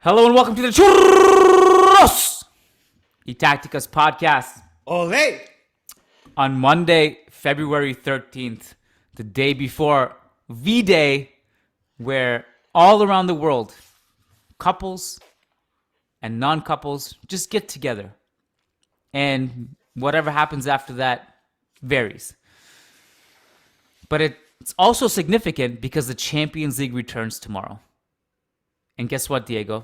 Hello and welcome to the Churros y Tácticas Podcast. Ole! On Monday, February 13th, the day before V-Day, where all around the world, couples and non-couples just get together. And whatever happens after that varies. But it's also significant because the Champions League returns tomorrow. And guess what, Diego?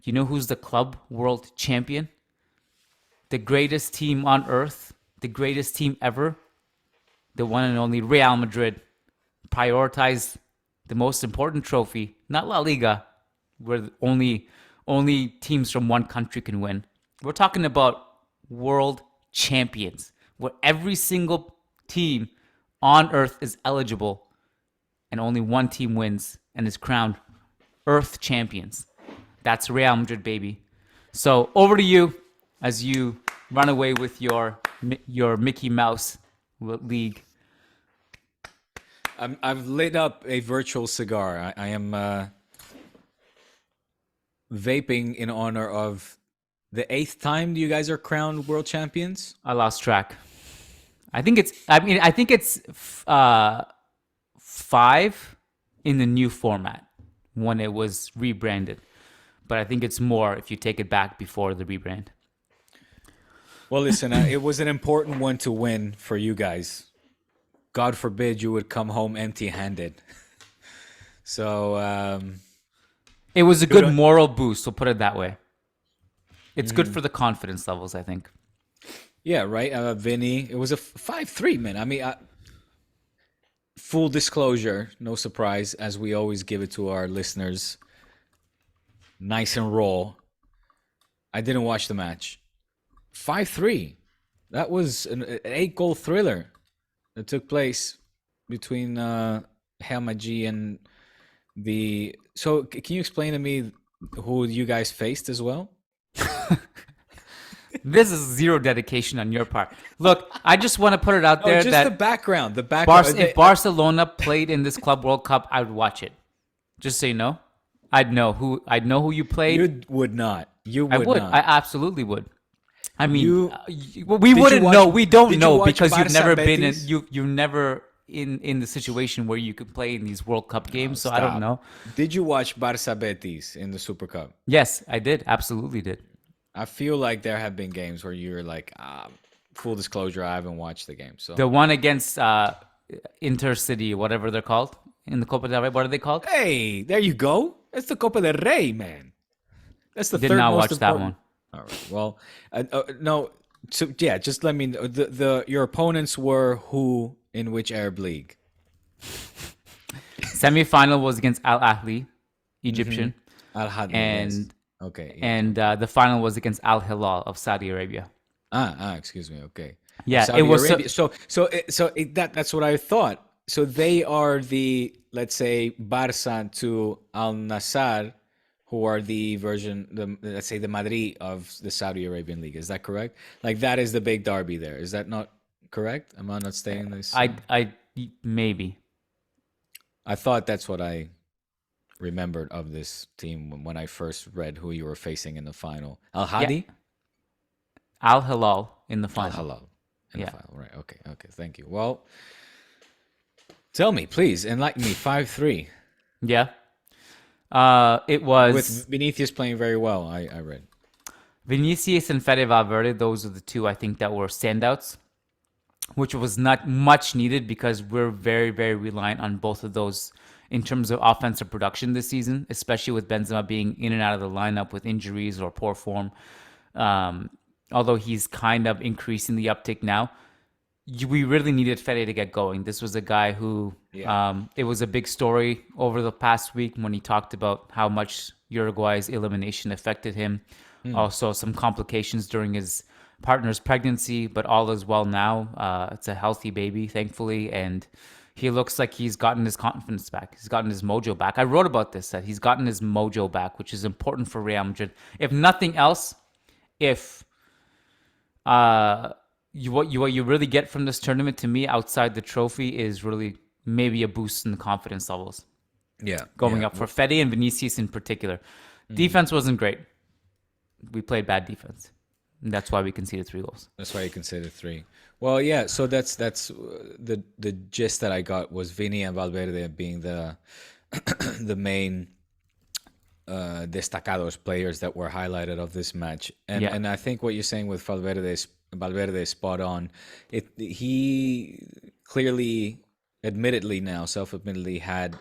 You know who's the club world champion? The greatest team on earth, the greatest team ever, the one and only Real Madrid. Prioritize the most important trophy, not La Liga, where only teams from one country can win. We're talking about world champions, where every single team on earth is eligible and only one team wins and is crowned earth champions. That's Real Madrid, baby. So over to you as you run away with your Mickey Mouse league. I've lit up a virtual cigar. I am vaping in honor of the 8th time you guys are crowned world champions. I lost track. I think it's 5 in the new format when it was rebranded. But I think it's more if you take it back before the rebrand. Well, listen, it was an important one to win for you guys. God forbid you would come home empty-handed. So it was a good moral boost, we'll put it that way. It's good for the confidence levels, I think. Yeah, right. Vinny, it was a 5-3, man. I mean, full disclosure, no surprise, as we always give it to our listeners. Nice and raw. I didn't watch the match. 5-3. That was an 8-goal thriller that took place between Helmaji and the... So can you explain to me who you guys faced as well? This is zero dedication on your part. Look, I just want to put it out there just that the background. if Barcelona played in this Club World Cup, I would watch it. Just so you know, I'd know who you played. You would not. You would not. I absolutely would. I mean, we wouldn't know. We don't know because you've never been in. You're never in the situation where you could play in these World Cup games. So I don't know. Did you watch Barca Betis in the Super Cup? Yes, I did. Absolutely did. I feel like there have been games where you're like, full disclosure, I haven't watched the game. So the one against Intercity, whatever they're called in the Copa del Rey, what are they called? Hey, there you go. That's the Copa del Rey, man. That's the Did third not most watch that important. one. All right. Well, no. So yeah, just let me know. Your opponents were who in which Arab league? Semi-final was against Al Ahly, Egyptian. Al Ahly. And yes. Okay. Yeah. And the final was against Al Hilal of Saudi Arabia. Excuse me. Okay. Yeah, Saudi it was Arabia. That's what I thought. So they are the, let's say, Barca to Al Nassr, who are the version, let's say, the Madrid of the Saudi Arabian League. Is that correct? Like that is the big derby there. Is that not correct? Am I not saying this? I maybe. I thought that's what I remembered of this team when I first read who you were facing in the final. Al Hadi? Yeah. Al Hilal in the final. Al Hilal in the final. Right. Okay. Thank you. Well, tell me, please, enlighten me. 5-3. Yeah. It was... With Vinicius playing very well, I read. Vinicius and Fede Valverde, those are the two I think that were standouts, which was not much needed because we're very, very reliant on both of those in terms of offensive production this season, especially with Benzema being in and out of the lineup with injuries or poor form. Although he's kind of increasing the uptick now, we really needed Fede to get going. This was a guy who, it was a big story over the past week when he talked about how much Uruguay's elimination affected him. Also, some complications during his partner's pregnancy, but all is well now. It's a healthy baby, thankfully, and he looks like he's gotten his confidence back. He's gotten his mojo back. I wrote about this, that he's gotten his mojo back, which is important for Real Madrid. If nothing else, what you really get from this tournament, to me, outside the trophy, is really maybe a boost in the confidence levels. Yeah. Going up for Fede and Vinicius in particular. Defense wasn't great. We played bad defense. And that's why we conceded 3 goals. That's why you consider 3. Well, yeah. So that's the gist that I got was Vini and Valverde being the the main destacados players that were highlighted of this match. And I think what you're saying with Valverde is spot on. He clearly, admittedly now, self-admittedly had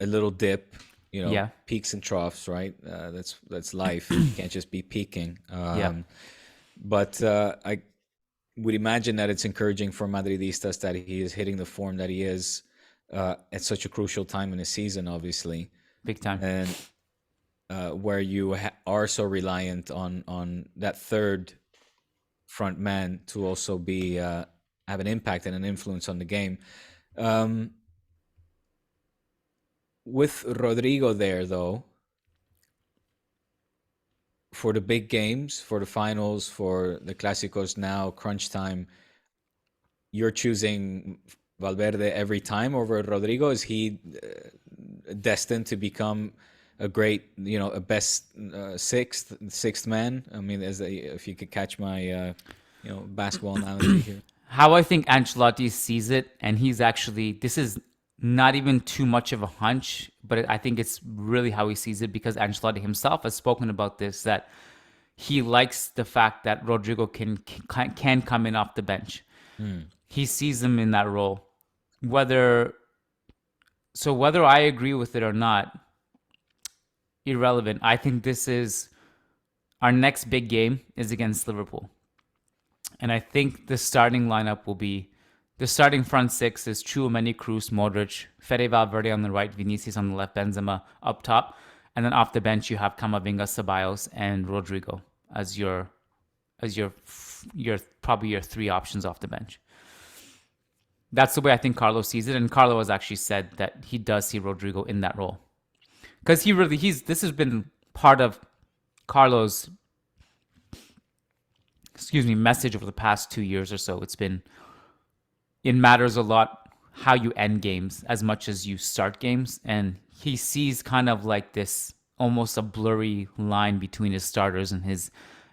a little dip. Peaks and troughs, right? That's life. You can't just be peaking. But I would imagine that it's encouraging for Madridistas that he is hitting the form that he is at such a crucial time in the season, obviously. Big time. And where you are so reliant on that third front man to also be have an impact and an influence on the game. With Rodrigo there, though, for the big games, for the finals, for the Clásicos now, crunch time, you're choosing Valverde every time over Rodrigo? Is he destined to become a great, a best sixth man? I mean, if you could catch my, basketball analogy here. How I think Ancelotti sees it, and this is not even too much of a hunch, but I think it's really how he sees it, because Ancelotti himself has spoken about this, that he likes the fact that Rodrigo can come in off the bench. He sees him in that role. Whether I agree with it or not, irrelevant. I think this is our next big game is against Liverpool. And I think the starting lineup will be, the starting front 6 is Tchouaméni, Kroos, Modric, Fede, Valverde on the right, Vinicius on the left, Benzema up top. And then off the bench, you have Camavinga, Ceballos, and Rodrigo as your probably your 3 options off the bench. That's the way I think Carlos sees it. And Carlo has actually said that he does see Rodrigo in that role. Because this has been part of Carlo's, message over the past 2 years or so. It's been, it matters a lot how you end games as much as you start games. And he sees kind of like this, almost a blurry line between his starters and his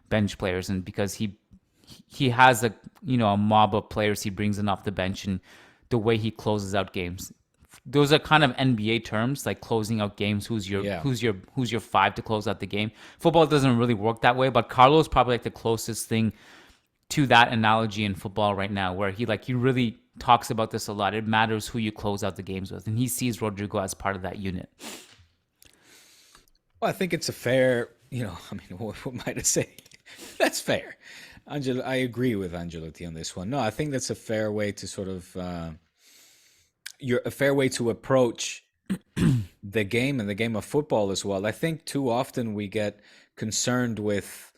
bench players. And because he has a mob of players he brings in off the bench, and the way he closes out games. Those are kind of NBA terms, like closing out games. Who's your 5 to close out the game? Football doesn't really work that way, but Carlo's probably like the closest thing to that analogy in football right now, where he really talks about this a lot. It matters who you close out the games with, and he sees Rodrigo as part of that unit. Well, I think it's a fair, what might I say? That's fair. I agree with Ancelotti on this one. No, I think that's a fair way to sort of, a fair way to approach the game and the game of football as well. I think too often we get concerned with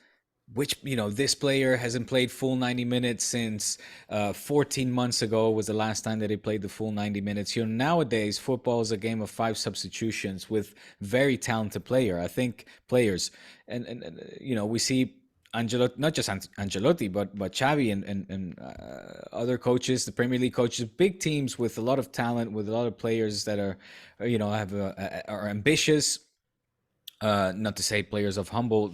which, this player hasn't played full 90 minutes since 14 months ago was the last time that he played the full 90 minutes. Nowadays, football is a game of 5 substitutions with very talented players. And we see Ancelotti, not just Ancelotti, but Xavi and other coaches, the Premier League coaches, big teams with a lot of talent, with a lot of players that are ambitious. Not to say players of humble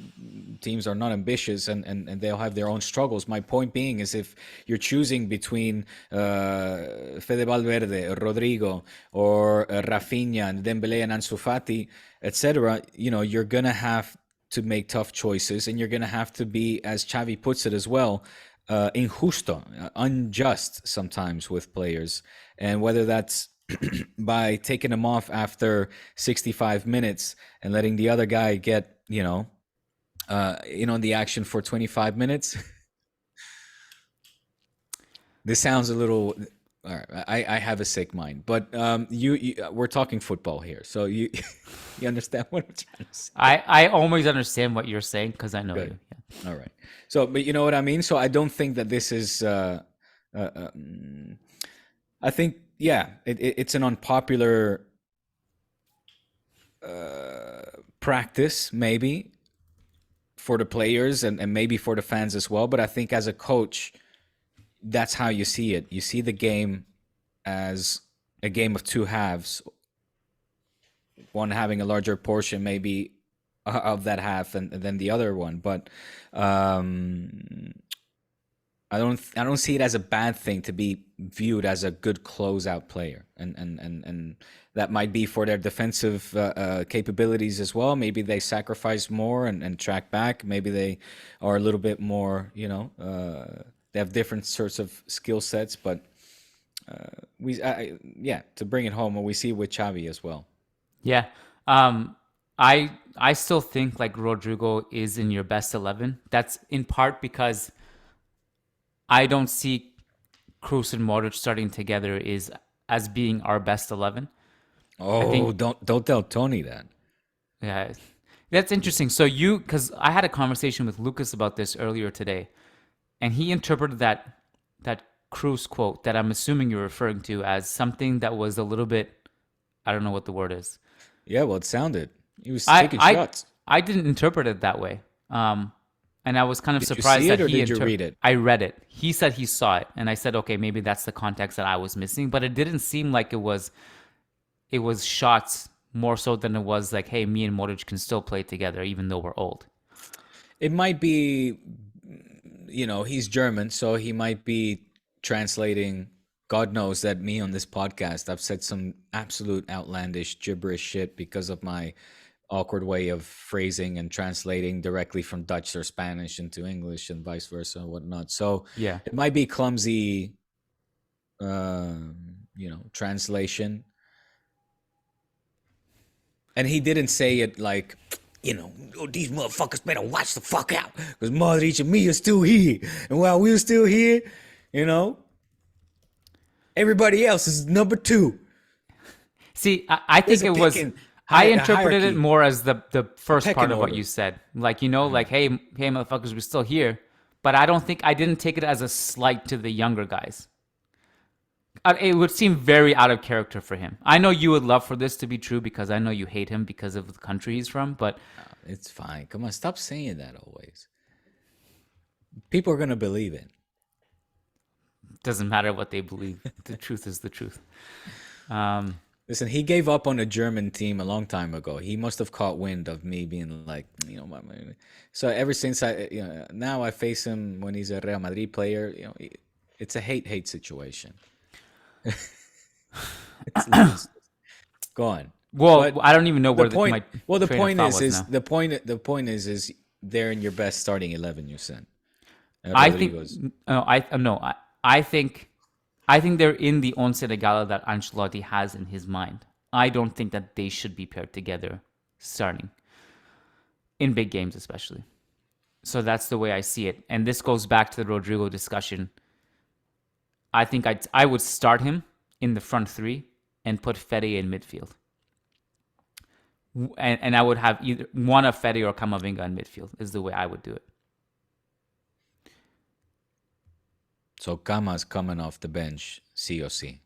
teams are not ambitious and they'll have their own struggles. My point being is, if you're choosing between Fede Valverde, Rodrigo, or Rafinha, and Dembele and Ansu Fati, etc., you're going to have to make tough choices, and you're going to have to be, as Xavi puts it as well, injusto, unjust sometimes with players. And whether that's by taking them off after 65 minutes and letting the other guy get, in on the action for 25 minutes. This sounds a little... All right, I have a sick mind, but we're talking football here, so you understand what I'm trying to say. I always understand what you're saying because I know Good. you. Yeah. All right. So, but you know what I mean? So I don't think that this is... I think, it's an unpopular practice, maybe, for the players and maybe for the fans as well. But I think as a coach, that's how you see it. You see the game as a game of 2 halves, one having a larger portion maybe of that half than the other one. But I don't see it as a bad thing to be viewed as a good closeout player, and that might be for their defensive capabilities as well. Maybe they sacrifice more and track back. Maybe they are a little bit more, they have different sorts of skill sets. But to bring it home, and we see it with Xavi as well. Yeah. I still think like Rodrigo is in your best 11. That's in part because I don't see Kroos and Modric starting together as being our best 11. I Oh, think don't tell Tony that. yeah, that's interesting. So because I had a conversation with Lucas about this earlier today, and he interpreted that Kroos quote that I'm assuming you're referring to as something that was a little bit, I don't know what the word is. Yeah, well, it sounded. He was I taking I shots. I didn't interpret it that way. And I was kind of Did you surprised see it that or he did you read it? I read it. He said he saw it, and I said, okay, maybe that's the context that I was missing. But it didn't seem like it was shots more so than it was like, hey, me and Modric can still play together even though we're old. It might be, he's German, so he might be translating. God knows that me on this podcast, I've said some absolute outlandish gibberish shit because of my awkward way of phrasing and translating directly from Dutch or Spanish into English and vice versa and whatnot. So Yeah. it might be clumsy, translation. And he didn't say it like, these motherfuckers better watch the fuck out because Modric and me are still here. And while we're still here, everybody else is number 2. See, I think There's a it was. picking I a interpreted it hierarchy, more as the first pecking part of what order. you said, like like hey motherfuckers, we're still here. But I didn't take it as a slight to the younger guys. It would seem very out of character for him. I know you would love for this to be true because I know you hate him because of the country he's from, but It's fine. Come on, stop saying that always. People are gonna believe it. it doesn't matter what they believe. The truth is the truth. Um, Listen, he gave up on a German team a long time ago. He must have caught wind of me being like, so ever since now I face him when he's a Real Madrid player. It's a hate situation. Go on. well, But I don't even know where the point. my Well, the train of point thought is, was now. the point is they're in your best starting 11. You said. I think Rodrigo's. I think they're in the once regala that Ancelotti has in his mind. I don't think that they should be paired together starting in big games, especially. So that's the way I see it. And this goes back to the Rodrigo discussion. I think I would start him in the front 3 and put Fede in midfield. And I would have either one of Fede or Camavinga in midfield is the way I would do it. So Kama's coming off the bench, COC.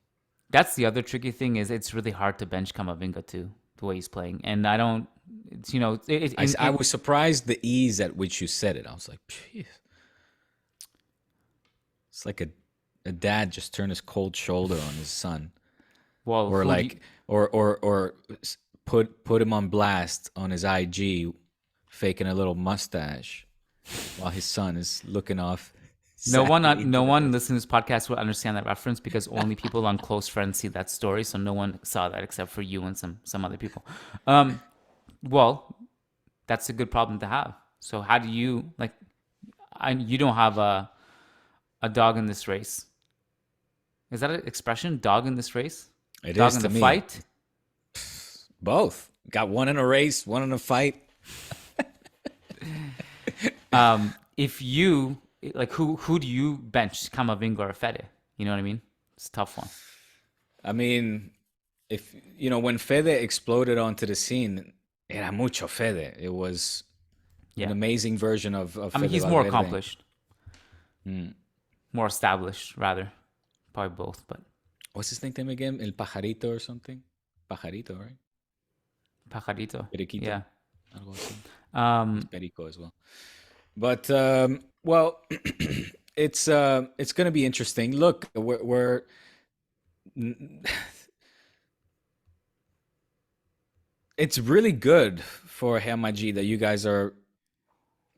That's the other tricky thing is it's really hard to bench Camavinga too, the way he's playing. And I don't, it's, I was surprised the ease at which you said it. I was like, "Phew." It's like a dad just turned his cold shoulder on his son, well, or like, or put him on blast on his IG, faking a little mustache, while his son is looking off. no one listening to this podcast will understand that reference because only people on Close Friends see that story. So no one saw that except for you and some other people. Well, that's a good problem to have. So how do you you don't have a dog in this race. Is that an expression? Dog in this race? It Dog is in to the me. fight? Both. Got one in a race, one in a fight. If you who do you bench, Camavinga or Fede? You know what I mean? It's a tough one. I mean, if when Fede exploded onto the scene, era mucho Fede. It was an amazing version of I mean, Fede he's more Valverde. accomplished, more established, rather. Probably both, but What's his nickname again? El Pajarito or something? Pajarito, right? Pajarito. Periquito. Yeah. Algo así. Perico as well. But well, it's going to be interesting. Look, we're It's really good for Real Madrid that you guys are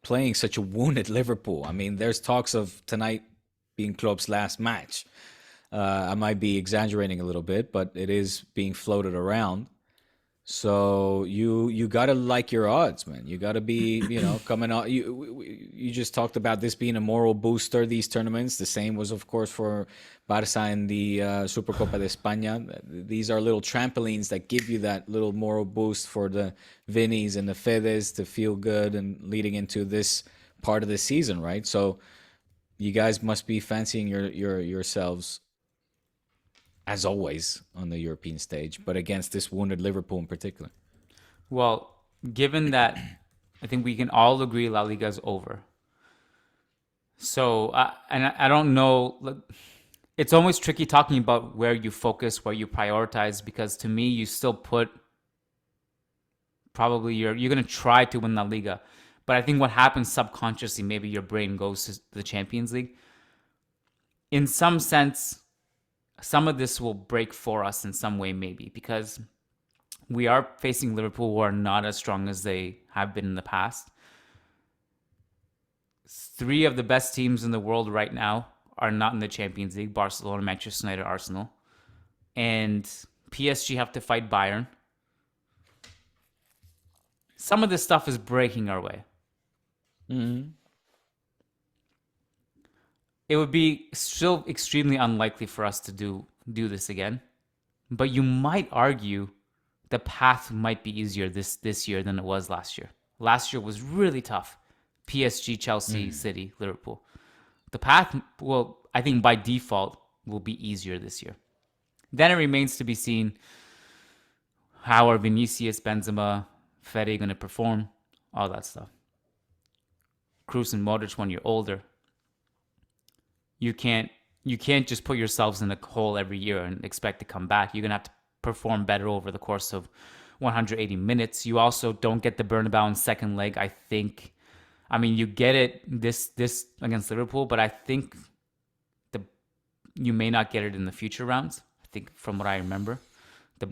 playing such a wounded Liverpool. I mean, there's talks of tonight being Klopp's last match. I might be exaggerating a little bit, but it is being floated around. So you gotta like your odds, man. You gotta be, coming out. You just talked about this being a moral booster. These tournaments, the same was of course for Barca in the Supercopa de España. These are little trampolines that give you that little moral boost for the Vinnies and the Fedes to feel good and leading into this part of the season, right? So you guys must be fancying yourselves as always on the European stage, but against this wounded Liverpool in particular. Well, given that I think we can all agree La Liga is over. So, I don't know. It's always tricky talking about where you focus, where you prioritize, because to me, you still put probably you're going to try to win La Liga. But I think what happens subconsciously, maybe your brain goes to the Champions League. In some sense, some of this will break for us in some way, maybe, because we are facing Liverpool, who are not as strong as they have been in the past. 3 of the best teams in the world right now are not in the Champions League: Barcelona, Manchester United, Arsenal. And PSG have to fight Bayern. Some of this stuff is breaking our way. Mm-hmm. It would be still extremely unlikely for us to do this again. But you might argue the path might be easier this year than it was last year. Last year was really tough. PSG, Chelsea, City, Liverpool. The path, well, I think by default, will be easier this year. Then it remains to be seen how are Vinicius, Benzema, Fede going to perform, all that stuff. Kroos and Modric when you're older. You can't just put yourselves in a hole every year and expect to come back. You're going to have to perform better over the course of 180 minutes. You also don't get the Bernabeu in second leg, I think. I mean, you get it this against Liverpool, but I think you may not get it in the future rounds. I think from what I remember,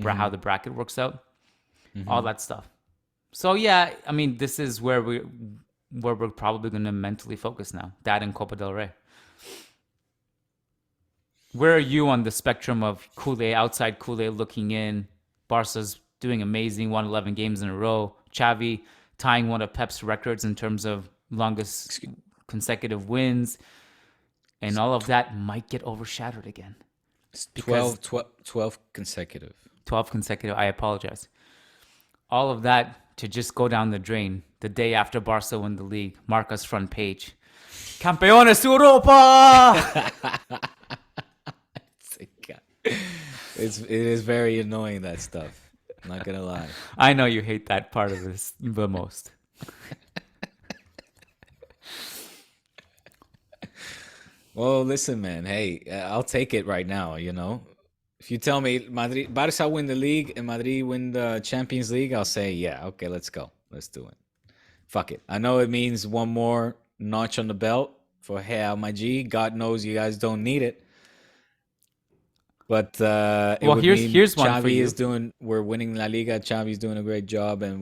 how the bracket works out, all that stuff. So yeah, I mean, this is where we're probably going to mentally focus now. That and Copa del Rey. Where are you on the spectrum of Kool-Aid, outside Kool-Aid looking in? Barca's doing amazing, won 11 games in a row. Xavi tying one of Pep's records in terms of longest consecutive wins. And all of that might get overshadowed again. 12 consecutive. 12 consecutive, I apologize. All of that to just go down the drain the day after Barca win the league. Marca's front page. Campeones Europa! It is very annoying, that stuff. I'm not gonna lie. I know you hate that part of this the most. Well, listen, man. Hey, I'll take it right now. If you tell me Barca win the league and Madrid win the Champions League, I'll say, yeah, okay, let's go, let's do it. Fuck it. I know it means one more notch on the belt for Real Madrid. God knows you guys don't need it. But here's one Xavi for you. We're winning La Liga. Xavi's doing a great job, and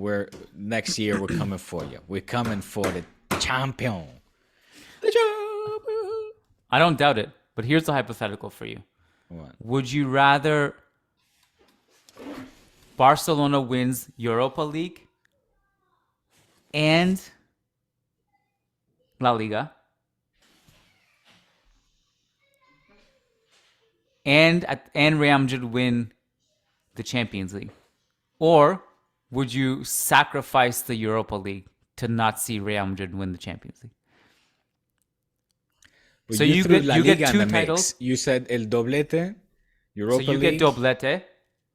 next year we're coming for you. We're coming for the champion. The champion. I don't doubt it, but here's the hypothetical for you. What? Would you rather Barcelona wins Europa League and La Liga, and Real Madrid win the Champions League? Or would you sacrifice the Europa League to not see Real Madrid win the Champions League? Well, so you get 2 in the titles. Mix. You said el doblete, Europa League. So you get doblete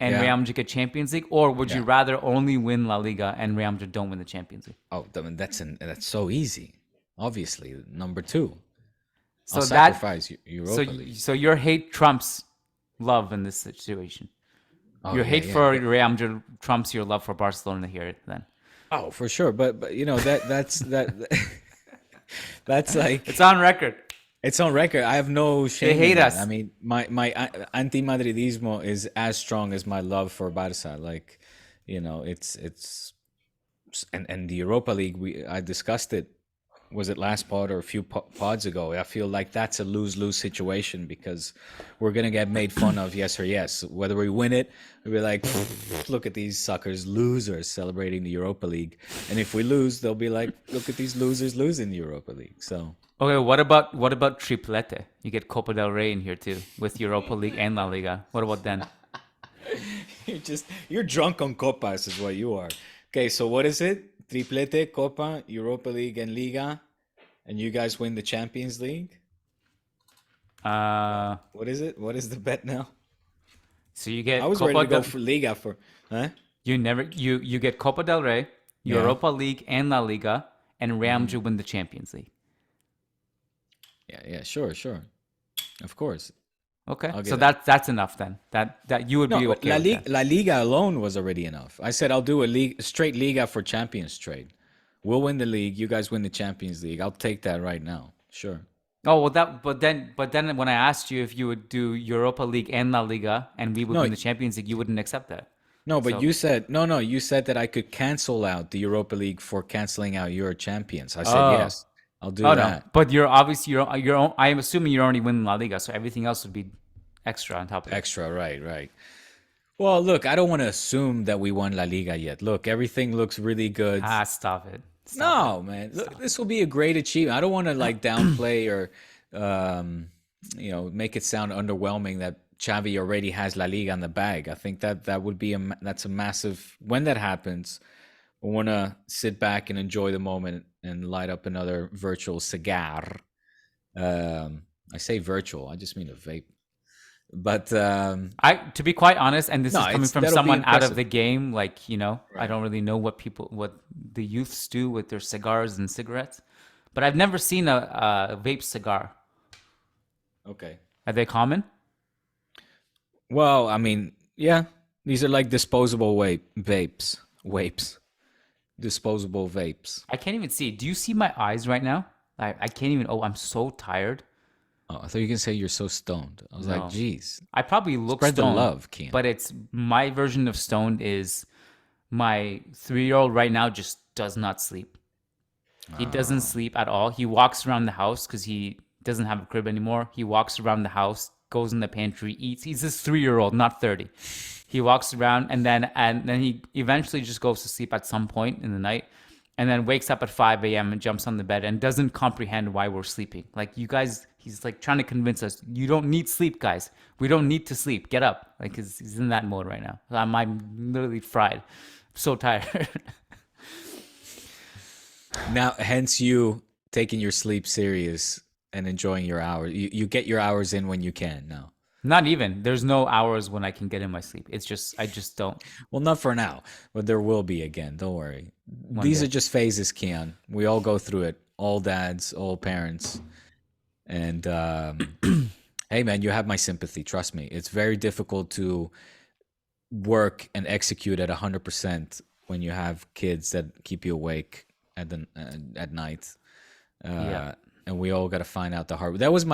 and Real Madrid get Champions League, or would you rather only win La Liga and Real Madrid don't win the Champions League? Oh, I mean, that's so easy. Obviously, number 2. So I'll sacrifice Europa League. So your hate trumps love in this situation. Oh, your hate for Real Madrid trumps your love for Barcelona here. Then. Oh, for sure, but that's that's like it's on record. It's on record. I have no shame. They hate us. I mean, my anti-Madridismo is as strong as my love for Barca. Like, it's and the Europa League, I discussed it. Was it last pod or a few pods ago? I feel like that's a lose-lose situation because we're gonna get made fun of, yes or yes. Whether we win it, we'll be like, look at these suckers, losers celebrating the Europa League, and if we lose, they'll be like, look at these losers losing the Europa League. So Okay, what about triplete? You get Copa del Rey in here too with Europa League and La Liga. What about then? you're drunk on copas, is what you are. Okay, so what is it? Triplete, Copa, Europa League, and Liga, and you guys win the Champions League. What is it? What is the bet now? So you get I was ready to go for Liga for, huh? you get Copa del Rey, Yeah. Europa League and La Liga, and Real Madrid win the Champions League. Yeah, sure. Of course. Okay, I'll so get that's enough then. That you would No, be but okay with that. La Liga alone was already enough. I said I'll do a straight Liga for Champions trade. We'll win the league. You guys win the Champions League. I'll take that right now. Sure. Oh well, but then when I asked you if you would do Europa League and La Liga and we would No, win the Champions League, you wouldn't accept that. no, but So you said no. You said that I could cancel out the Europa League for canceling out your champions. I said oh yes. I'll do oh no, that. but you're obviously I am assuming you're already winning La Liga, so everything else would be extra on top of that. Extra, right. Well, look, I don't want to assume that we won La Liga yet. Look, everything looks really good. Ah, stop it. No, man. Look, this will be a great achievement. I don't want to like downplay or make it sound underwhelming that Xavi already has La Liga in the bag. I think that would be that's a massive. When that happens, I want to sit back and enjoy the moment and light up another virtual cigar. I say virtual, I just mean a vape. But To be quite honest, and this no, is coming from that'll be someone out of impressive. the game, like, I Right. don't really know what the youths do with their cigars and cigarettes, but I've never seen a vape cigar. Okay. Are they common? Well, I mean, yeah, these are like disposable vapes, disposable vapes. I can't even see. Do you see my eyes right now? I can't even. Oh, I'm so tired. Oh, I thought you can say you're so stoned. I was like, No. geez, I probably look spread the stoned, love, Kiyan. but it's my version of stoned is my 3-year-old right now just does not sleep. He doesn't sleep at all. He walks around the house because he doesn't have a crib anymore. He walks around the house, goes in the pantry, eats. He's this 3-year-old, not 30. He walks around and then he eventually just goes to sleep at some point in the night, and then wakes up at 5 a.m. and jumps on the bed and doesn't comprehend why we're sleeping. Like, you guys, he's like trying to convince us, you don't need sleep, guys. We don't need to sleep. Get up. Like, he's in that mode right now. I'm literally fried. I'm so tired. Now, hence you taking your sleep serious and enjoying your hours. You get your hours in when you can now. Not even. There's no hours when I can get in my sleep. It's just, I just don't. Well, not for now, but there will be again. Don't worry. One These day. are just phases, Kiyan. We all go through it. All dads, all parents. And hey, man, you have my sympathy. Trust me. It's very difficult to work and execute at 100% when you have kids that keep you awake at night. Yeah. And we all got to find out the hard. That's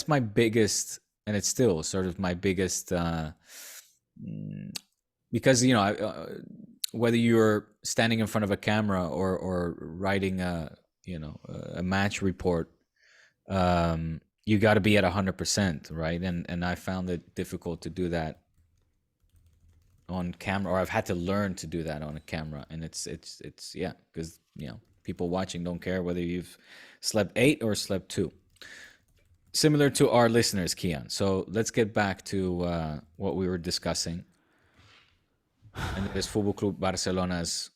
my biggest, and it's still sort of my biggest, because whether you're standing in front of a camera or writing a match report, you got to be at 100%, right? And I found it difficult to do that on camera, or I've had to learn to do that on a camera, and it's yeah, because people watching don't care whether you've slept 8 or slept 2. Similar to our listeners, Kiyan. So let's get back to what we were discussing, and it is Football Club Barcelona's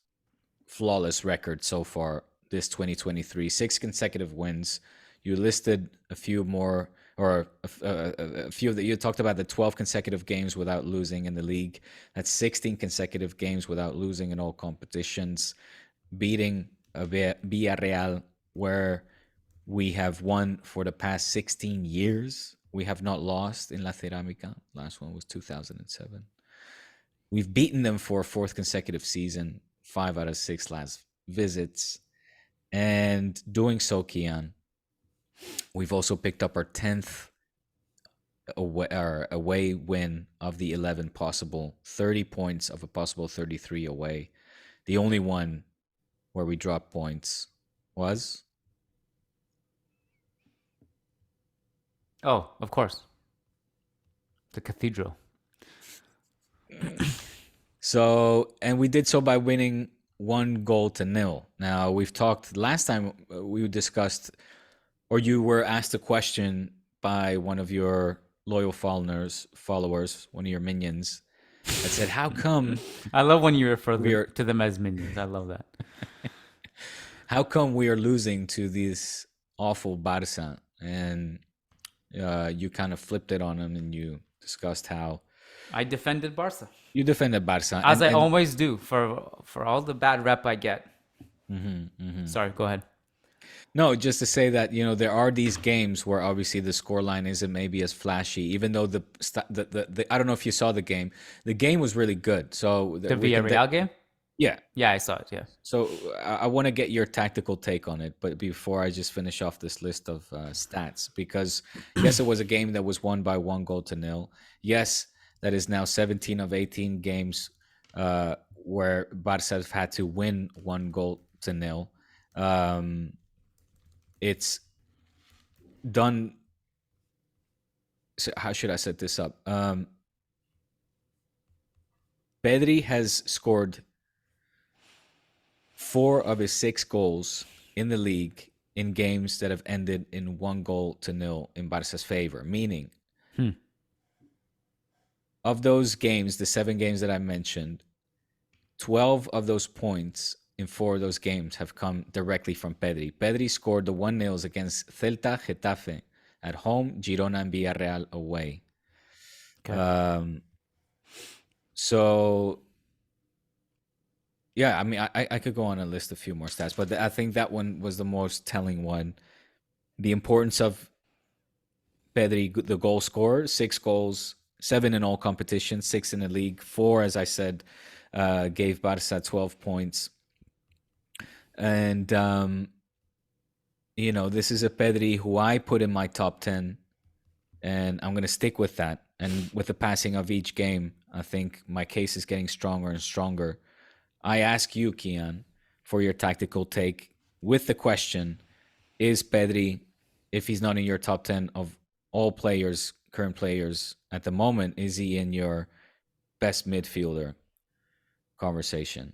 flawless record so far this 2023. 6 consecutive wins. You listed a few more, or a few that you talked about the 12 consecutive games without losing in the league. That's 16 consecutive games without losing in all competitions, beating Villarreal, where we have won for the past 16 years. We have not lost in La Cerámica. Last one was 2007. We've beaten them for a 4th consecutive season, 5 out of 6 last visits. And doing so, Kiyan, we've also picked up our 10th away win of the 11 possible, 30 points of a possible 33 away. The only one where we dropped points was Oh, of course. The Cathedral. so, and we did so by winning 1-0. Now, we've talked last time we discussed, or you were asked a question by one of your loyal followers, one of your minions, that said, "How come I love when you refer we are to them as minions. I love that. how come we are losing to this awful Barca?" And you kind of flipped it on them, and you discussed how I defended Barca, you defended Barca, as I and always do for all the bad rep I get. Sorry, go ahead. no, just to say that there are these games where obviously the scoreline isn't maybe as flashy, even though the I don't know if you saw the game. The game was really good. So The Villarreal game? yeah. Yeah, I saw it. Yeah. So I want to get your tactical take on it, but before I just finish off this list of stats, because yes, it was a game that was won by 1-0. Yes, that is now 17 of 18 games where Barca have had to win 1-0. It's done. So how should I set this up? Pedri has scored 4 of his 6 goals in the league in games that have ended in 1-0 in Barca's favor. Meaning, of those games, the 7 games that I mentioned, 12 of those points in 4 of those games have come directly from Pedri. Pedri scored the 1-0s against Celta, Getafe at home, Girona and Villarreal away. Okay. So, yeah, I mean, I could go on and list a few more stats, but I think that one was the most telling one. The importance of Pedri, the goal scorer, 6 goals, 7 in all competitions, 6 in the league, 4, as I said, gave Barca 12 points. And, this is a Pedri who I put in my top 10, and I'm going to stick with that. And with the passing of each game, I think my case is getting stronger and stronger. I ask you, Kiyan, for your tactical take with the question, is Pedri, if he's not in your top 10 of all players, current players at the moment, is he in your best midfielder conversation,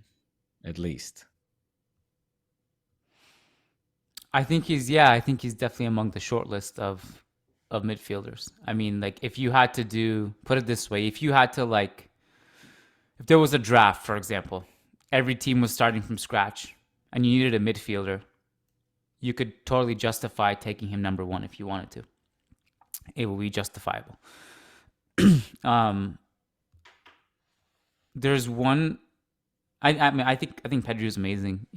at least? I think he's definitely among the short list of midfielders. I mean, like, if you had to put it this way, if you had to, like, if there was a draft, for example, every team was starting from scratch and you needed a midfielder, you could totally justify taking him number 1 if you wanted to. It will be justifiable. There's one. I mean, I think Pedri is amazing.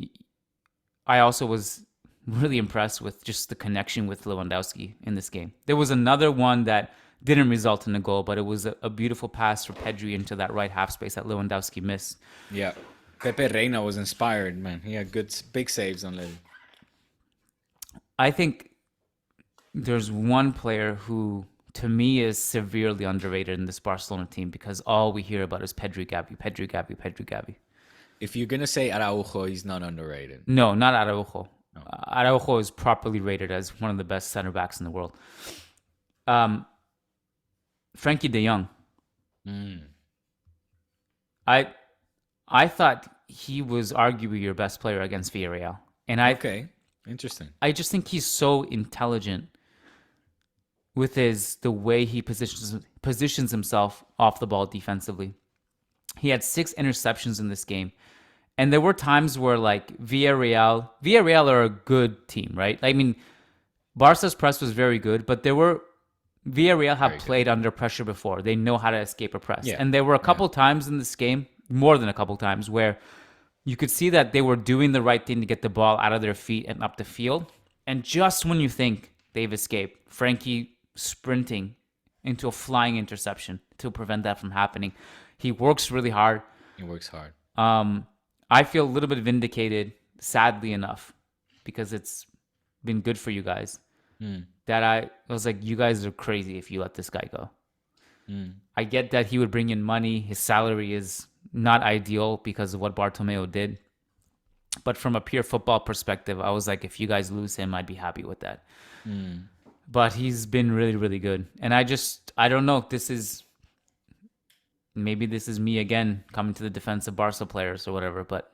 I also was really impressed with just the connection with Lewandowski in this game. There was another one that didn't result in a goal, but it was a beautiful pass for Pedri into that right half space that Lewandowski missed. Yeah. Pepe Reina was inspired, man. He had good, big saves on Levy. I think there's one player who, to me, is severely underrated in this Barcelona team because all we hear about is Pedri, Gavi, Pedri, Gavi, Pedri, Gavi. If you're going to say Araujo, he's not underrated. No, not Araujo. No. Araujo is properly rated as one of the best center backs in the world. Frenkie de Jong. I thought he was arguably your best player against Villarreal. And okay, interesting. I just think he's so intelligent with the way he positions himself off the ball defensively. He had 6 interceptions in this game. And there were times where, like, Villarreal are a good team, right? I mean, Barca's press was very good, but Villarreal have played under pressure before. They know how to escape a press. Yeah. And there were a couple times in this game, more than a couple times, where you could see that they were doing the right thing to get the ball out of their feet and up the field. And just when you think they've escaped, Frenkie sprinting into a flying interception to prevent that from happening. He works really hard. He works hard. I feel a little bit vindicated, sadly enough, because it's been good for you guys. that I was like, you guys are crazy if you let this guy go. I get that he would bring in money. His salary is not ideal because of what Bartomeu did. But from a pure football perspective, I was like, if you guys lose him, I'd be happy with that. But he's been really, really good. And I don't know. Maybe this is me again coming to the defense of Barca players or whatever. But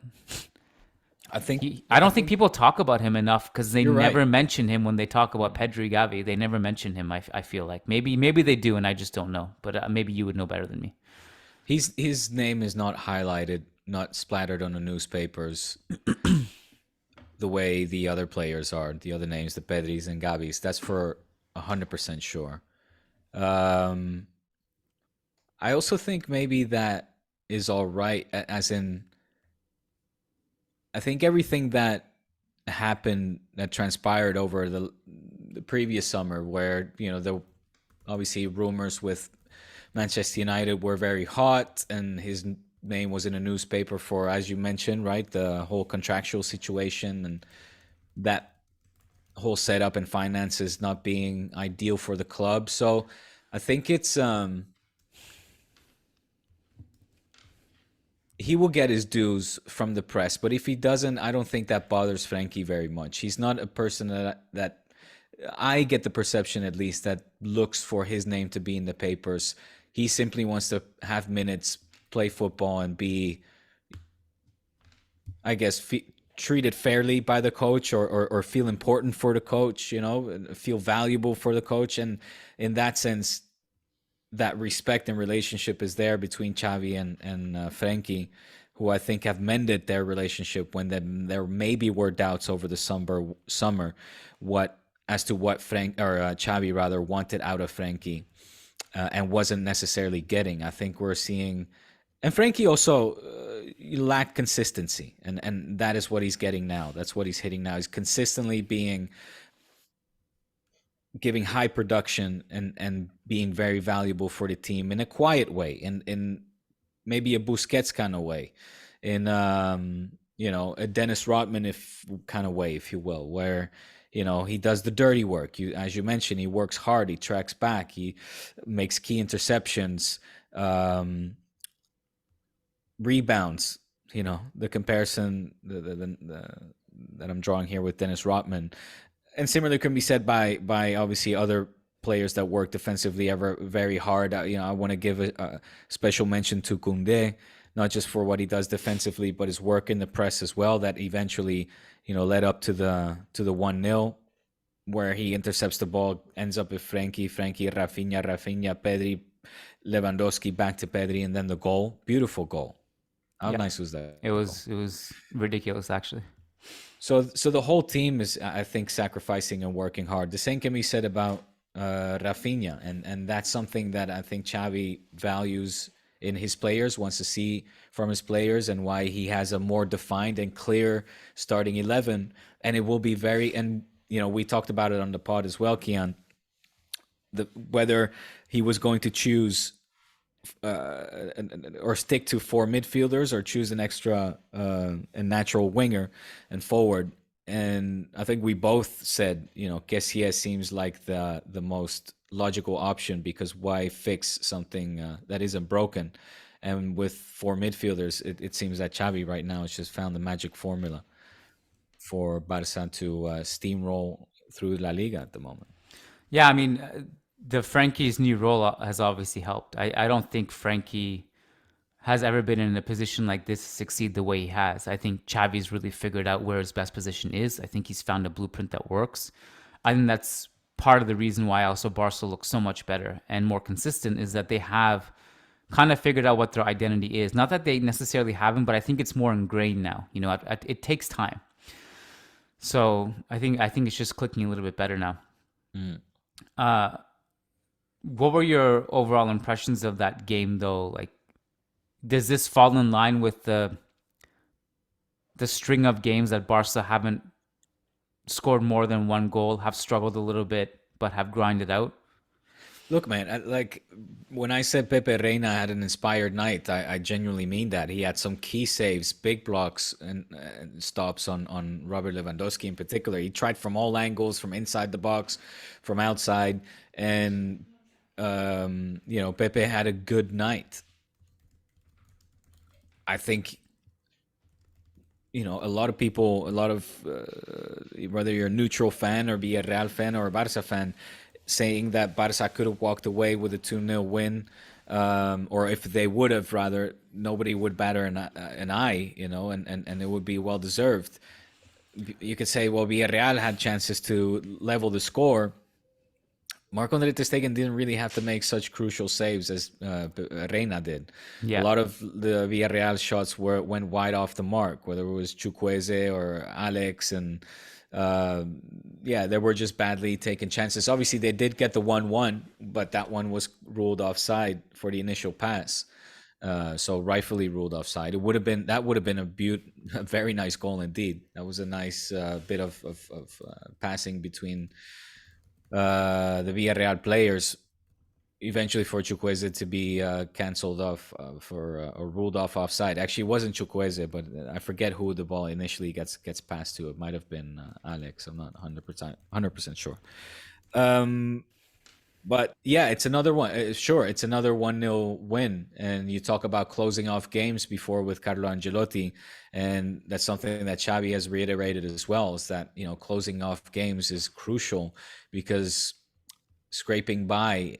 I think I don't think people talk about him enough because they you're right. never mention him when they talk about Pedri, Gavi. They never mention him. I feel like maybe they do, and I just don't know. But maybe you would know better than me. His name is not highlighted, not splattered on the newspapers the way the other players are, the other names, the Pedris and Gabis. That's for 100% sure. Um, I also think maybe that is all right, as in, I think everything that happened, that transpired over the previous summer, where the obviously rumors with Manchester United were very hot, and his name was in a newspaper for, as you mentioned, right, the whole contractual situation and that whole setup and finances not being ideal for the club. So I think it's he will get his dues from the press, but if he doesn't, I don't think that bothers Frenkie very much. He's not a person that I get the perception, at least, that looks for his name to be in the papers. He simply wants to have minutes, play football, and be, I guess, treated fairly by the coach, or feel important for the coach, feel valuable for the coach. And in that sense, that respect and relationship is there between Xavi and Frenkie, who I think have mended their relationship when there maybe were doubts over the summer as to what Xavi rather wanted out of Frenkie, and wasn't necessarily getting. I think we're seeing, and Frenkie also lacked consistency, and that is what he's getting now. That's what he's hitting now. He's consistently giving high production and being very valuable for the team in a quiet way, in maybe a Busquets kind of way, in a Dennis Rodman kind of way, if you will, where he does the dirty work. As you mentioned, he works hard, he tracks back, he makes key interceptions, rebounds. The comparison that I'm drawing here with Dennis Rodman, and similar can be said by obviously other players that work defensively ever very hard. I want to give a special mention to Koundé, not just for what he does defensively, but his work in the press as well. That eventually, led up to the 1-0, where he intercepts the ball, ends up with Frenkie, Rafinha, Pedri, Lewandowski back to Pedri, and then the goal. Beautiful goal. How nice was that? It was ridiculous, actually. So the whole team is, I think, sacrificing and working hard. The same can be said about Rafinha, and that's something that I think Xavi values in his players, wants to see from his players, and why he has a more defined and clear starting 11. And it will be we talked about it on the pod as well, Kiyan, whether he was going to choose or stick to 4 midfielders, or choose an extra a natural winger and forward. And I think we both said, Kessié seems like the most logical option, because why fix something that isn't broken? And with 4 midfielders, it seems that Xavi right now has just found the magic formula for Barca to steamroll through La Liga at the moment. Yeah, I mean, the Frankie's new role has obviously helped. I don't think Frenkie has ever been in a position like this to succeed the way he has. I think Xavi's really figured out where his best position is. I think he's found a blueprint that works. I think that's part of the reason why also Barca looks so much better and more consistent, is that they have kind of figured out what their identity is. Not that they necessarily haven't, but I think it's more ingrained now. It takes time. So I think it's just clicking a little bit better now. What were your overall impressions of that game, though? Like, does this fall in line with the string of games that Barca haven't scored more than 1 goal, have struggled a little bit, but have grinded out? Look, man, like when I said Pepe Reina had an inspired night, I genuinely mean that. He had some key saves, big blocks, and stops on Robert Lewandowski in particular. He tried from all angles, from inside the box, from outside, and Pepe had a good night. I think a lot of people, whether you're a neutral fan or be a Real fan or a Barca fan, saying that Barca could have walked away with a 2-0 win, or if they would have, rather, nobody would batter an eye, and it would be well deserved. You could say, well, Villarreal had chances to level the score. Marc-André ter Stegen didn't really have to make such crucial saves as Reina did. Yeah. A lot of the Villarreal shots went wide off the mark, whether it was Chukwueze or Alex, and they were just badly taken chances. Obviously, they did get the 1-1, but that one was ruled offside for the initial pass. So rightfully ruled offside. That would have been a very nice goal indeed. That was a nice bit of passing between the Villarreal players, eventually for Chukwueze to be cancelled off or ruled off offside. Actually, it wasn't Chukwueze, but I forget who the ball initially gets passed to. It might have been Alex. I'm not 100% sure. But yeah, it's another one. Sure, it's another 1-0 win. And you talk about closing off games before with Carlo Ancelotti. And that's something that Xavi has reiterated as well, is that, closing off games is crucial, because scraping by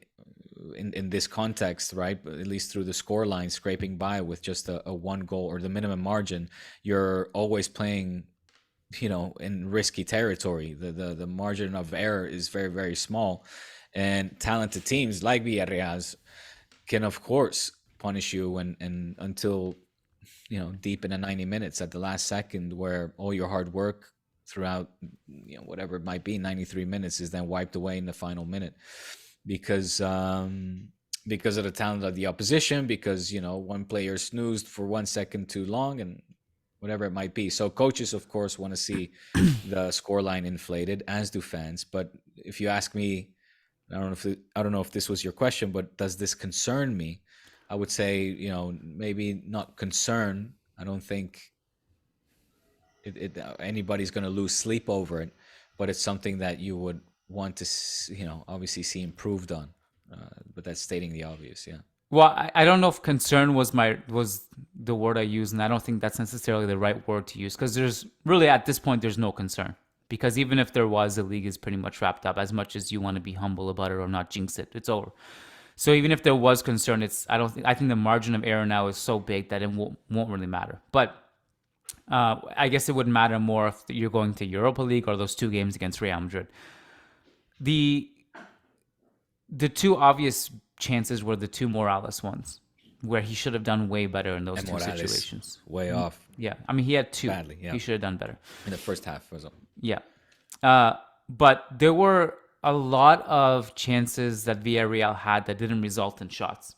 in this context, right, at least through the score line, scraping by with just a one goal or the minimum margin, you're always playing in risky territory. The margin of error is very, very small. And talented teams like Villarreal can, of course, punish you and until deep in the 90 minutes at the last second, where all your hard work throughout whatever it might be, 93 minutes, is then wiped away in the final minute because of the talent of the opposition, because one player snoozed for 1 second too long, and whatever it might be. So coaches, of course, want to see the scoreline inflated, as do fans. But if you ask me, I don't know if this was your question, but does this concern me? I would say, maybe not concern. I don't think anybody's going to lose sleep over it, but it's something that you would want to, obviously see improved on. But that's stating the obvious, yeah. Well, I don't know if concern was the word I used, and I don't think that's necessarily the right word to use, because there's really, at this point, there's no concern. Because even if there was, the league is pretty much wrapped up. As much as you want to be humble about it or not jinx it, it's over. So even if there was concern, I think the margin of error now is so big that it won't really matter. But I guess it would matter more if you're going to Europa League or those two games against Real Madrid. The two obvious chances were the two Morales ones, where he should have done way better in those two situations. Way off. Yeah, I mean, he had two. Badly, yeah. He should have done better In the first half. Yeah. But there were a lot of chances that Villarreal had that didn't result in shots.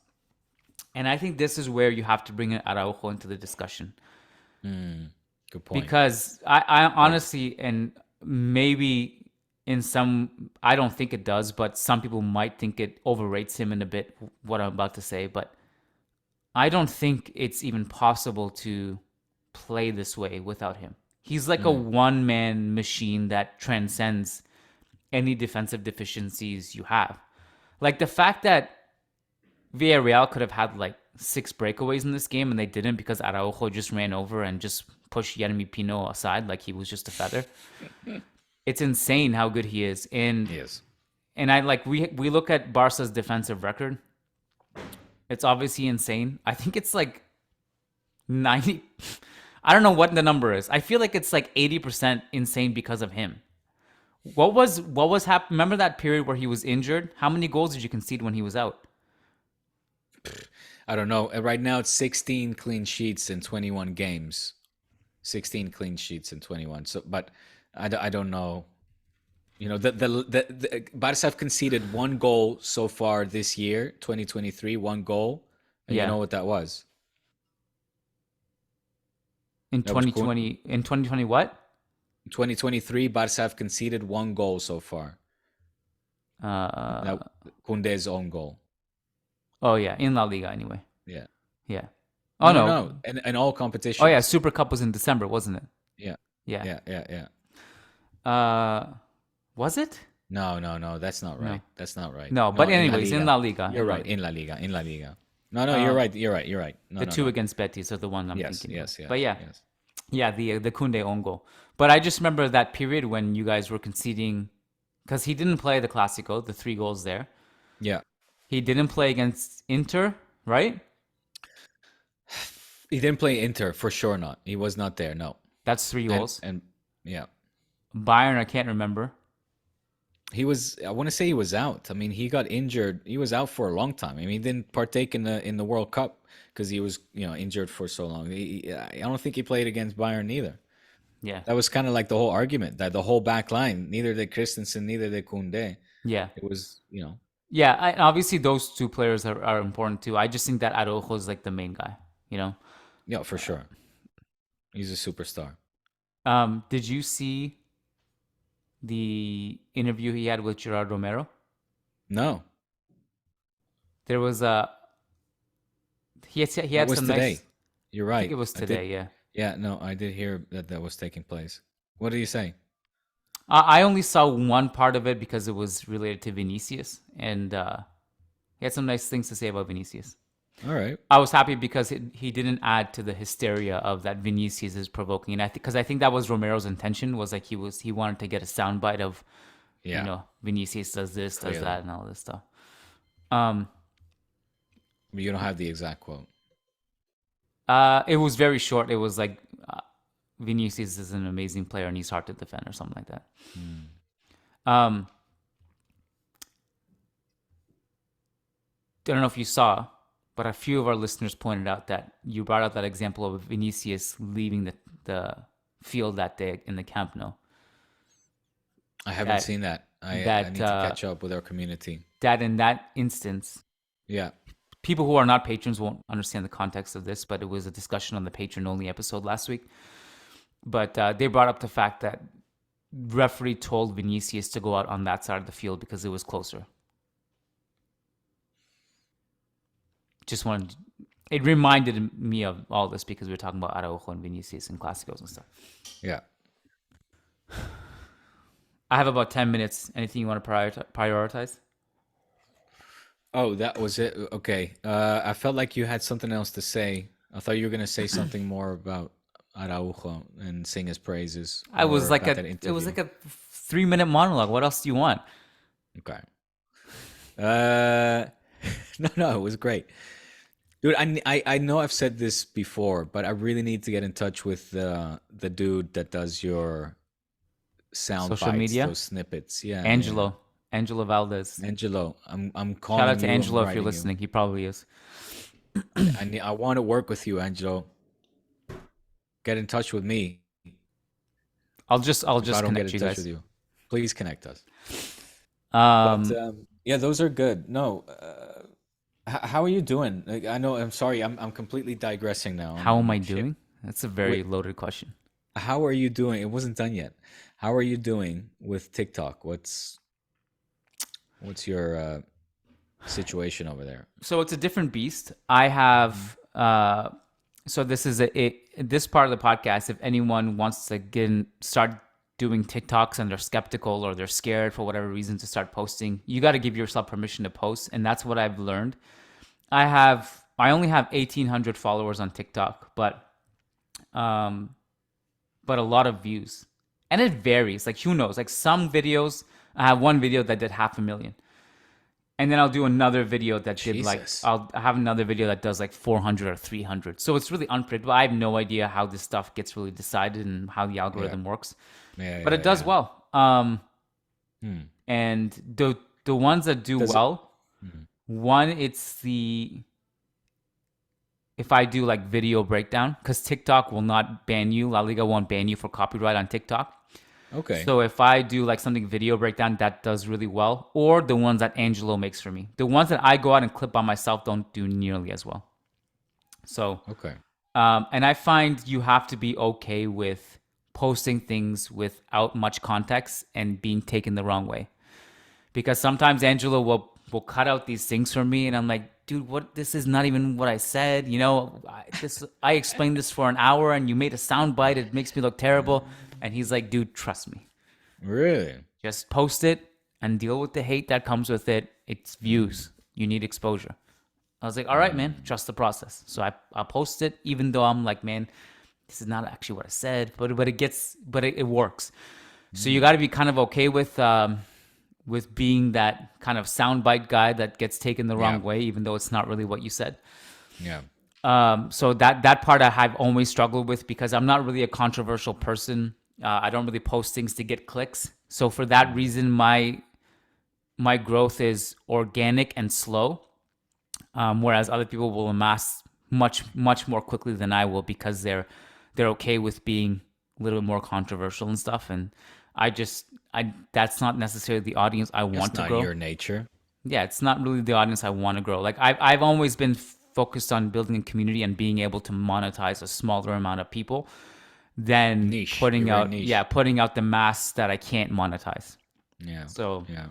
And I think this is where you have to bring in Araujo into the discussion. Good point. Because I honestly, and maybe I don't think it does, but some people might think it overrates him in a bit, what I'm about to say. But I don't think it's even possible to play this way without him. He's like a one-man machine that transcends any defensive deficiencies you have. Like the fact that Villarreal could have had like 6 breakaways in this game and they didn't, because Araujo just ran over and just pushed Yeremy Pino aside like he was just a feather. It's insane how good he is. And Yes. And we look at Barca's defensive record. It's obviously insane. I think it's like 90. I don't know what the number is. I feel like it's like 80% insane because of him. What was happening? Remember that period where he was injured? How many goals did you concede when he was out? I don't know. Right now it's 16 clean sheets in 21 games. 16 clean sheets in 21. So, but I don't know. The Barca have conceded 1 goal so far this year, 2023, 1 goal. And you know what that was? In 2020, in 2020 what? In 2023, Barca have conceded 1 goal so far. Uh, That Kunde's own goal. oh yeah, in La Liga anyway. Yeah. Yeah. Oh No, no, no. no. And all Oh yeah, competitions. Super Cup was in December, wasn't it? Yeah. Yeah. Yeah, yeah, yeah. Was it? No, no, no. That's not No. right. That's not right. No, No, but in La anyways, in Liga. La Liga, You're in La right. Liga. In La Liga. In La Liga. No, no, you're right. You're right. You're right. No, The no, two no. against Betis are the one I'm Yes, thinking of. yes, yes. But yeah, Yes. yeah, the Kunde own goal. But I just remember that period when you guys were conceding because he didn't play the Clasico, the 3 goals there. Yeah. He didn't play against Inter, right? He didn't play Inter for sure not. He was not there, no. That's 3 goals. And yeah. Bayern, I can't remember. I want to say he was out. I mean, he got injured. He was out for a long time. I mean, he didn't partake in the World Cup because he was, injured for so long. I don't think he played against Bayern either. Yeah. That was kind of like the whole argument that the whole back line, neither did Christensen, neither did Kunde. Yeah. It was, Yeah, obviously those two players are important too. I just think that Araujo is like the main guy, you know? yeah, for sure. He's a superstar. Did you see the interview he had with Gerard Romero? No, There was a he had that was some today. nice. You're I think right. it was I did. today. Yeah, Yeah, no, I did hear that was taking place. What did you say? I only saw one part of it because it was related to Vinicius, and he had some nice things to say about Vinicius. All right. I was happy because he didn't add to the hysteria of that Vinicius is provoking, and I think that was Romero's intention was like he wanted to get a soundbite of Yeah. Vinicius does this, does Clearly. that, and all this stuff. But you don't have the exact quote. It was very short. It was like Vinicius is an amazing player and he's hard to defend or something like that. I don't know if you saw, but a few of our listeners pointed out that you brought out that example of Vinicius leaving the field that day in the Camp Nou. I haven't seen that. I need to catch up with our community. That in that instance, Yeah. people who are not patrons won't understand the context of this, but it was a discussion on the patron-only episode last week. But they brought up the fact that referee told Vinicius to go out on that side of the field because it was closer. It reminded me of all this because we were talking about Araujo and Vinicius and Clásicos and stuff. Yeah. I have about 10 minutes. Anything you want to prioritize? Oh, that was it. Okay. I felt like you had something else to say. I thought you were gonna say something more about Araujo and sing his praises. It was like a 3-minute monologue. What else do you want? Okay. No, it was great, dude. I know I've said this before, but I really need to get in touch with the dude that does your sound Social bites, media? those snippets. Yeah, Angelo Valdez. yeah. Angelo. I'm calling. Shout out to you, Angelo I'm if you're writing listening. He probably is. I want to work with you, Angelo. Get in touch with me. I'll just If I don't connect get you in touch guys. with you, please connect us. Um, Yeah, those are good. No, how are you doing? Like, I know. I'm sorry. I'm completely digressing now. how am I Shit. doing? That's a very Wait. loaded question. How are you doing? It wasn't done yet. How are you doing with TikTok? What's your situation over there? So it's a different beast. I have so this is this part of the podcast. If anyone wants to start doing TikToks and they're skeptical or they're scared for whatever reason to start posting, you got to give yourself permission to post, and that's what I've learned. I only have 1,800 followers on TikTok, but a lot of views, and it varies. Like who knows? Like some videos, I have one video that did 500,000. And then I'll do another video that did Jesus. I'll have another video that does like 400 or 300. So it's really unpredictable. I have no idea how this stuff gets really decided and how the algorithm works. Yeah, But it does well. And the ones that do well, one, it's if I do like video breakdown, because TikTok will not ban you. La Liga won't ban you for copyright on TikTok. Okay. So if I do like something video breakdown, that does really well. Or the ones that Angelo makes for me. The ones that I go out and clip by myself don't do nearly as well. So, Okay. and I find you have to be okay with posting things without much context and being taken the wrong way. because sometimes Angelo will cut out these things for me, and I'm like, dude, what? This is not even what I said. You know, I explained this for an hour, and you made a sound bite. It makes me look terrible. And he's like, dude, trust me. Really? Just post it and deal with the hate that comes with it. It's views. You need exposure. I was like, all right, man, trust the process. So I post it, even though I'm like, man, this is not actually what I said, but it works. So you got to be kind of okay with being that kind of soundbite guy that gets taken the wrong way, even though it's not really what you said. Yeah. So that part I have always struggled with, because I'm not really a controversial person. I don't really post things to get clicks. So for that reason, my growth is organic and slow, whereas other people will amass much more quickly than I will, because they're okay with being a little bit more controversial and stuff. And that's not necessarily the audience I want to grow. That's not your nature. Yeah, it's not really the audience I want to grow. Like I've always been focused on building a community and being able to monetize a smaller amount of people than putting out the mass that I can't monetize. Yeah. So yeah.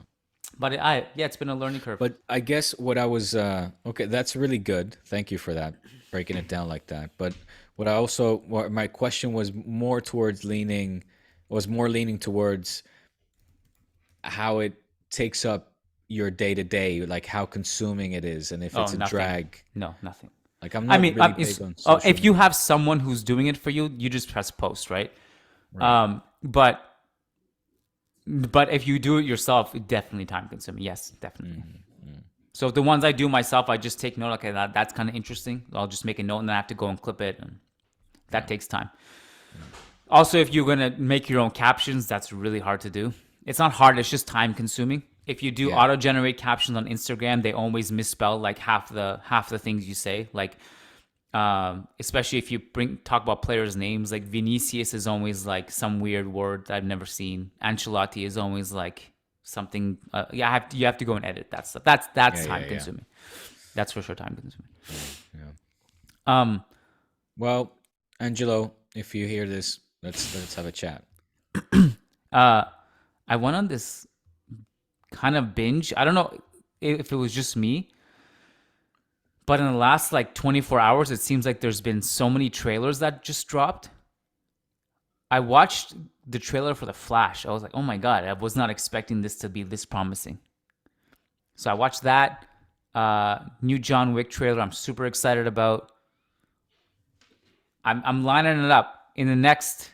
But it's been a learning curve. But I guess what I was okay, that's really good. Thank you for that, breaking it down like that. But what my question was more leaning towards how it takes up your day to day, like how consuming it is, and if it's a drag. No, nothing. Like I'm not really big on social if you have someone who's doing it for you, you just press post, right? But if you do it yourself, it's definitely time consuming. Yes, definitely. So the ones I do myself, I just take note. Okay, that's kind of interesting. I'll just make a note, and then I have to go and clip it, and that takes time. Also, if you're gonna make your own captions, that's really hard to do. It's not hard; it's just time consuming. If you do auto-generate captions on Instagram, they always misspell like half the things you say. Like, especially if you talk about players' names, like Vinicius is always like some weird word that I've never seen. Ancelotti is always like something. You have to go and edit that stuff. That's time consuming. That's for sure time consuming. Yeah. Well, Angelo, if you hear this, let's have a chat. I went on this kind of binge. I don't know if it was just me, but in the last like 24 hours, it seems like there's been so many trailers that just dropped. I watched the trailer for The Flash. I was like, oh my God, I was not expecting this to be this promising. So I watched that. New John Wick trailer I'm super excited about. I'm lining it up. In the next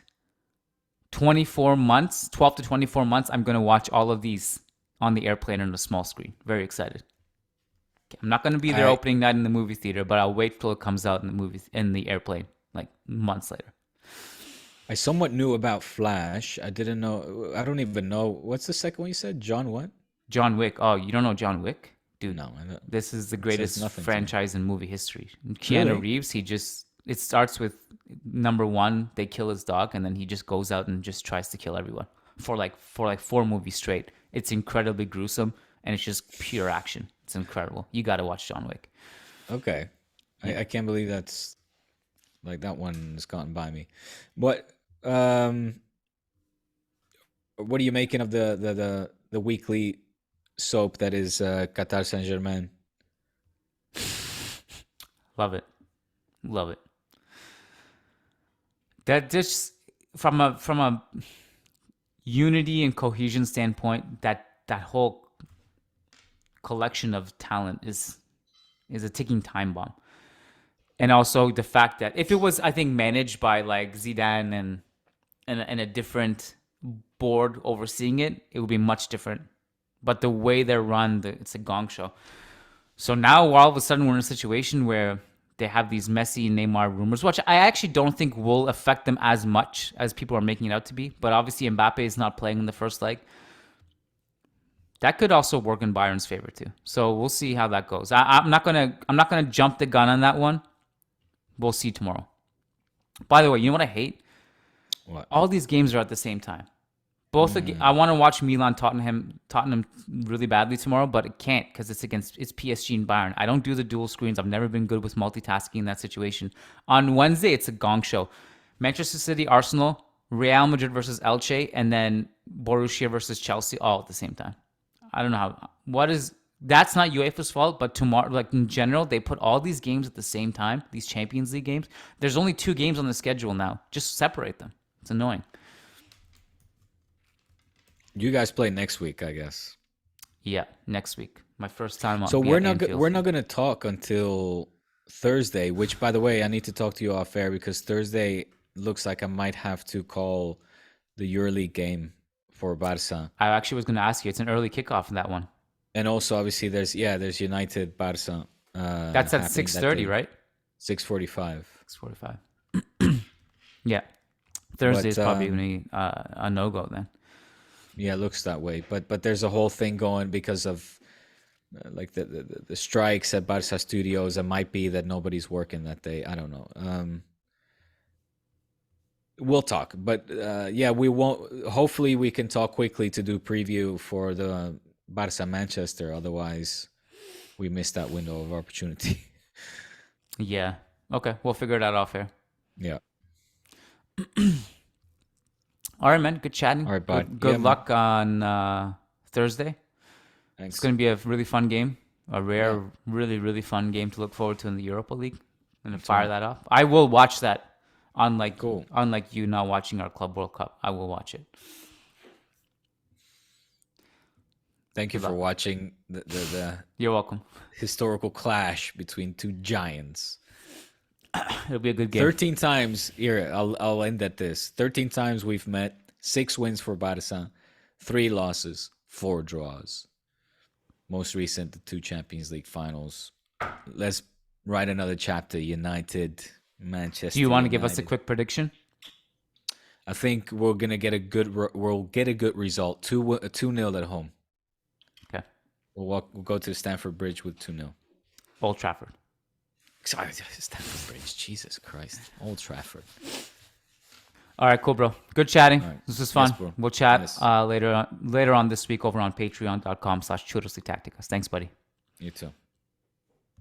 12 to 24 months, I'm going to watch all of these on the airplane on a small screen. Very excited. I'm not going to be there opening night in the movie theater, but I'll wait till it comes out in the airplane, like months later. I somewhat knew about Flash. I didn't know. I don't even know. What's the second one you said? John what? John Wick. Oh, you don't know John Wick? Dude, no. This is the greatest franchise in movie history. Keanu Reeves, it starts with number one, they kill his dog, and then he just goes out and just tries to kill everyone for like 4 movies straight. It's incredibly gruesome, and it's just pure action. It's incredible. You got to watch John Wick. Okay. Yeah. I can't believe that's like that one has gotten by me. What are you making of the weekly soap that is Qatar Saint-Germain? Love it. That just from a unity and cohesion standpoint, that whole collection of talent is a ticking time bomb. And also the fact that if it was, I think, managed by like Zidane and a different board overseeing it, it would be much different. But the way they're run, it's a gong show. So now all of a sudden we're in a situation where they have these Messi and Neymar rumors, which I actually don't think will affect them as much as people are making it out to be. But obviously Mbappe is not playing in the first leg. That could also work in Bayern's favor too. So we'll see how that goes. I'm not gonna jump the gun on that one. We'll see tomorrow. By the way, you know what I hate? What? All these games are at the same time. I want to watch Milan Tottenham really badly tomorrow, but it can't because it's PSG and Bayern. I don't do the dual screens. I've never been good with multitasking in that situation. On Wednesday, it's a gong show. Manchester City, Arsenal, Real Madrid versus Elche, and then Borussia versus Chelsea all at the same time. I don't know how. That's not UEFA's fault, but tomorrow, like in general, they put all these games at the same time. These Champions League games. There's only 2 games on the schedule now. Just separate them. It's annoying. You guys play next week, I guess. Yeah, next week. My first time on. So we're not going to talk until Thursday. Which, by the way, I need to talk to you off air because Thursday looks like I might have to call the EuroLeague game for Barca. I actually was going to ask you. It's an early kickoff in that one. And also, obviously, there's United Barca. That's at 6:30, right? 6:45. 6:45. Yeah, Thursday is probably going to be a no-go then. Yeah, it looks that way. But there's a whole thing going because of like the strikes at Barca Studios. It might be that nobody's working that day. I don't know. We'll talk, but yeah, we won't. Hopefully, we can talk quickly to do preview for the Barca Manchester. Otherwise, we missed that window of opportunity. Yeah. Okay, we'll figure it out off here. Yeah. All right, man. Good chatting. All right, bud. Good luck on Thursday. Thanks. It's going to be a really fun game. A rare, really, really fun game to look forward to in the Europa League. I'm going to fire that up. I will watch that. Unlike you not watching our Club World Cup, I will watch it. Thank you for watching the You're welcome. historical clash between 2 giants. It'll be a good game. 13 times here. I'll end at this. 13 times we've met. 6 wins for Barca, 3 losses, 4 draws. Most recent, the 2 Champions League finals. Let's write another chapter. United, Manchester. Do you want to United. give us a quick prediction? I think we're gonna get a good. We'll get a good result. 2-0 at home. Okay. We'll go to Stamford Bridge with 2-0. Old Trafford. Sorry, Stamford Bridge. Jesus Christ, Old Trafford. All right, cool, bro. Good chatting. Right. This was fun. Yes, we'll chat yes. later on this week over on patreon.com/Churros y Tácticas. Thanks, buddy. You too.